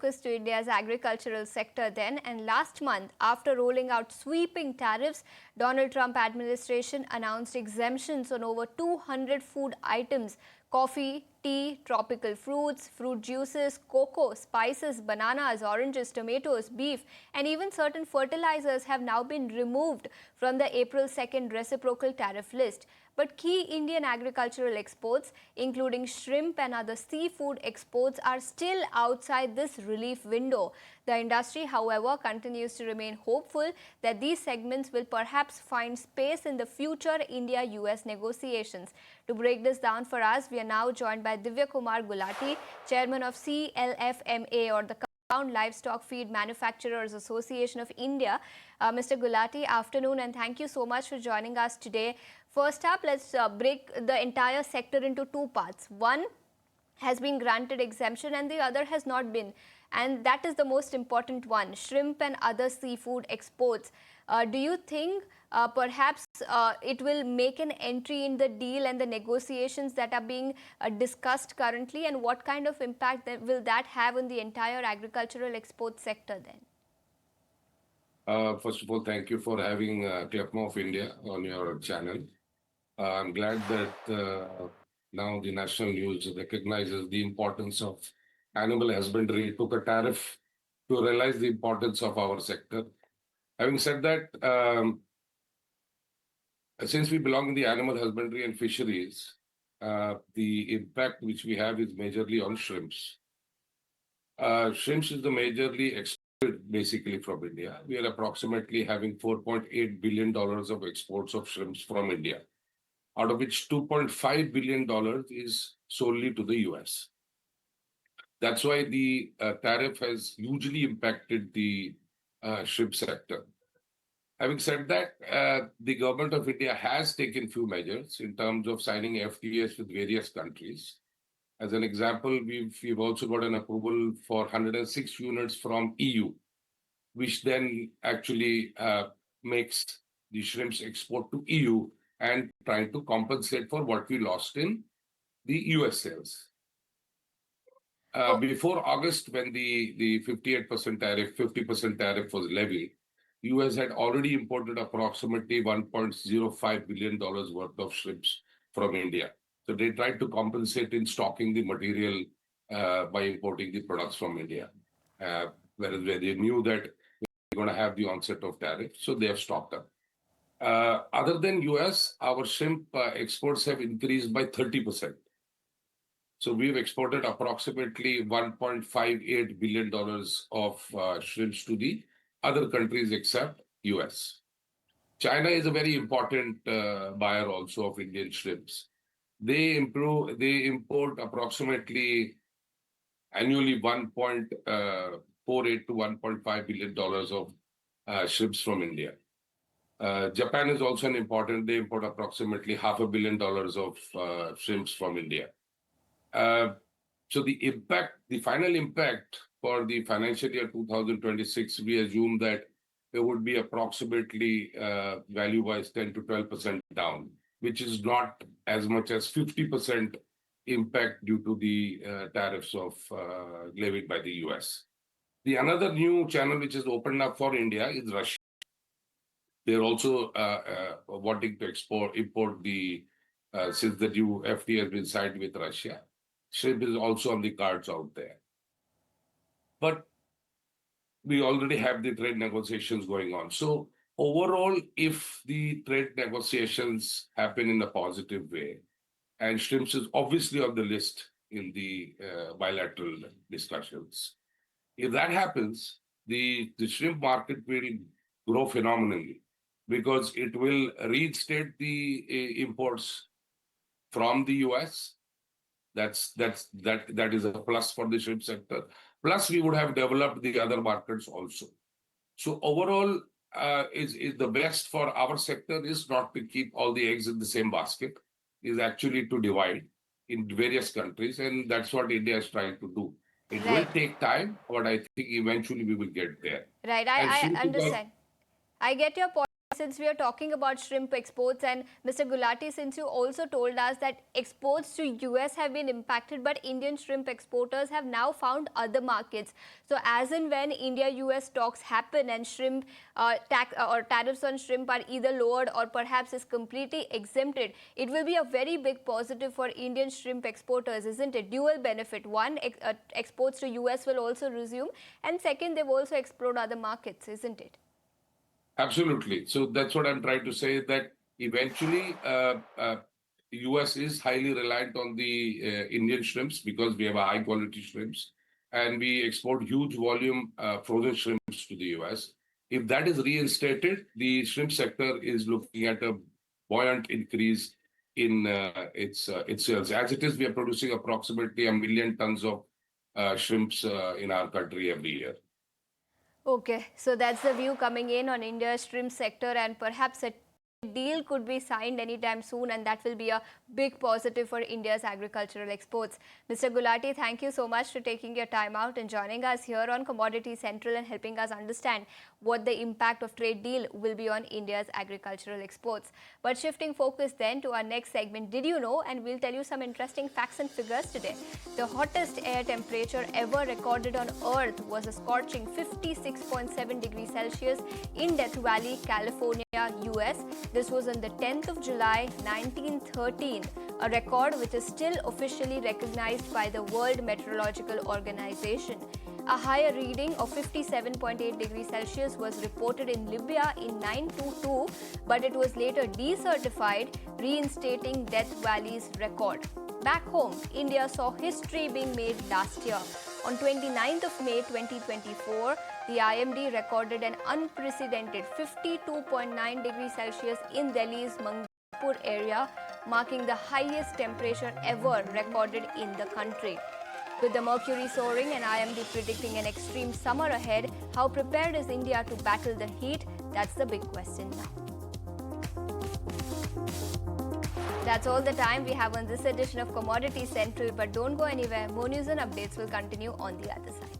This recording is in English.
focus to India's agricultural sector then. And last month, after rolling out sweeping tariffs, Donald Trump administration announced exemptions on over 200 food items: coffee, tea, tropical fruits, fruit juices, cocoa, spices, bananas, oranges, tomatoes, beef, and even certain fertilizers have now been removed from the April 2nd reciprocal tariff list. But key Indian agricultural exports, including shrimp and other seafood exports, are still outside this relief window. The industry, however, continues to remain hopeful that these segments will perhaps find space in the future India-US negotiations. To break this down for us, we are now joined by Divya Gulati, chairman of CLFMA, or the Compound Livestock Feed Manufacturers Association of India. Mr. Gulati, afternoon, and thank you so much for joining us today. First up, let's break the entire sector into two parts. One has been granted exemption and the other has not been. And that is the most important one: shrimp and other seafood exports. Do you think perhaps it will make an entry in the deal and the negotiations that are being discussed currently? And what kind of impact will that have on the entire agricultural export sector then? First of all, thank you for having CLFMA of India on your channel. I'm glad that now the national news recognizes the importance of animal husbandry, took a tariff to realize the importance of our sector. Having said that, since we belong in the animal husbandry and fisheries, the impact which we have is majorly on shrimps. Shrimps is the majorly exported basically from India. We are approximately having $4.8 billion of exports of shrimps from India, out of which $2.5 billion is solely to the US. That's why the tariff has hugely impacted the shrimp sector. Having said that, the government of India has taken few measures in terms of signing FTAs with various countries. As an example, we've also got an approval for 106 units from EU, which then actually makes the shrimps export to EU and trying to compensate for what we lost in the US sales. Before August, when the 58% tariff, 50% tariff was levied, US had already imported approximately $1.05 billion worth of shrimps from India. So they tried to compensate in stocking the material by importing the products from India, whereas where they knew that we're going to have the onset of tariff, so they have stocked up. Other than US, our shrimp exports have increased by 30%. So we've exported approximately $1.58 billion of shrimps to the other countries except US. China is a very important buyer also of Indian shrimps. They import approximately annually $1.48 to $1.5 billion of shrimps from India. Japan is also an important, they import approximately $500 million of shrimps from India. So the final impact for the financial year 2026, we assume that it would be approximately value-wise 10 to 12% down, which is not as much as 50% impact due to the tariffs of levied by the US. The another new channel which is opened up for India is Russia. They're also wanting to import the, since the new FTA has been signed with Russia, shrimp is also on the cards out there. But we already have the trade negotiations going on. So overall, if the trade negotiations happen in a positive way, and shrimps is obviously on the list in the bilateral discussions, if that happens, the shrimp market will grow phenomenally because it will reinstate the imports from the US. That is a plus for the shrimp sector. Plus, we would have developed the other markets also. So overall, is the best for our sector is not to keep all the eggs in the same basket, is actually to divide in various countries, and that's what India is trying to do. It will take time, but I think eventually we will get there. Right, I understand. I get your point. Since we are talking about shrimp exports, and Mr. Gulati, since you also told us that exports to US have been impacted, but Indian shrimp exporters have now found other markets. So as and when India-US talks happen and shrimp tax or tariffs on shrimp are either lowered or perhaps is completely exempted, it will be a very big positive for Indian shrimp exporters, isn't it? Dual benefit. One, exports to US will also resume, and second, they've also explored other markets, isn't it? Absolutely. So that's what I'm trying to say, that eventually US is highly reliant on the Indian shrimps because we have a high quality shrimps and we export huge volume frozen shrimps to the US. If that is reinstated, the shrimp sector is looking at a buoyant increase in its sales. As it is, we are producing approximately 1 million tons of shrimps in our country every year. Okay, so that's the view coming in on India's shrimp sector, and perhaps a deal could be signed anytime soon, and that will be a big positive for India's agricultural exports. Mr. Gulati, thank you so much for taking your time out and joining us here on Commodity Central and helping us understand what the impact of trade deal will be on India's agricultural exports. But shifting focus then to our next segment, Did You Know? And we'll tell you some interesting facts and figures today. The hottest air temperature ever recorded on Earth was a scorching 56.7 degrees Celsius in Death Valley, California, US. This was on the 10th of July, 1913, a record which is still officially recognized by the World Meteorological Organization. A higher reading of 57.8 degrees Celsius was reported in Libya in 922, but it was later decertified, reinstating Death Valley's record. Back home, India saw history being made last year. On 29th of May 2024, the IMD recorded an unprecedented 52.9 degrees Celsius in Delhi's Mangalpur area, marking the highest temperature ever recorded in the country. With the mercury soaring and IMD predicting an extreme summer ahead, how prepared is India to battle the heat? That's the big question now. That's all the time we have on this edition of Commodity Central, but don't go anywhere. More news and updates will continue on the other side.